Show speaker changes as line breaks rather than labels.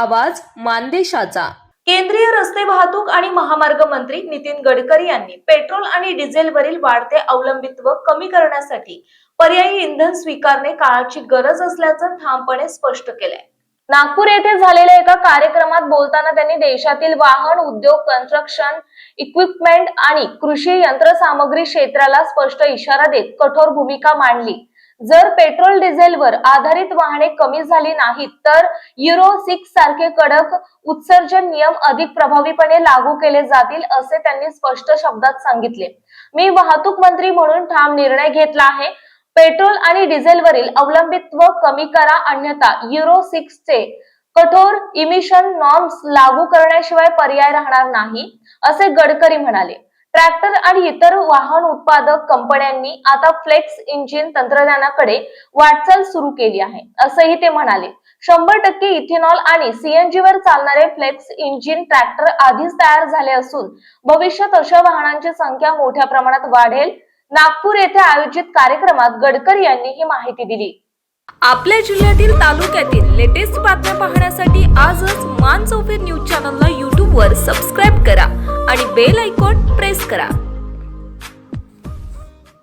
आवाज मानदेशाचा।
केंद्रीय रस्ते वाहतूक आणि महामार्ग मंत्री नितीन गडकरी यांनी पेट्रोल आणि डिझेलवरील वाढते अवलंबित्व कमी करण्यासाठी पर्यायी इंधन स्वीकारणे काळाची गरज असल्याचं ठामपणे स्पष्ट केलंय। नागपूर येथे झालेल्या एका कार्यक्रमात बोलताना त्यांनी देशातील वाहन उद्योग, कन्स्ट्रक्शन इक्विपमेंट आणि कृषी यंत्रसामग्री क्षेत्राला स्पष्ट इशारा देत कठोर भूमिका मांडली। जर पेट्रोल डिझेलवर आधारित वाहने कमी झाली नाहीत तर युरो 6 सारखे कडक उत्सर्जन नियम अधिक प्रभावीपणे लागू केले जातील असे त्यांनी स्पष्ट शब्दात सांगितले। मी वाहतूक मंत्री म्हणून ठाम निर्णय घेतला आहे। पेट्रोल आणि डिझेलवरील अवलंबित्व कमी करा, अन्यथा युरो 6 चे कठोर इमिशन नॉर्म्स लागू करण्याशिवाय पर्याय राहणार नाही असे गडकरी म्हणाले। ट्रॅक्टर आणि इतर वाहन उत्पादक कंपन्यांनी आता फ्लेक्स इंजिन तंत्रज्ञानाकडे वाटचाल सुरू केली आहे असंही ते म्हणाले। 100% इथेनॉल आणि सीएनजी वर चालणारे फ्लेक्स इंजिन ट्रॅक्टर आधीच तयार झाले असून भविष्यात अशा वाहनांची संख्या मोठ्या प्रमाणात वाढेल। नागपूर येथे आयोजित कार्यक्रमात गडकरी यांनी ही माहिती दिली।
आपल्या जिल्ह्यातील तालुक्यातील लेटेस्ट बातम्या पाहण्यासाठी आजच मान चौफेर न्यूज चॅनलला YouTube वर सबस्क्राइब करा आणि बेल आयकॉन प्रेस करा।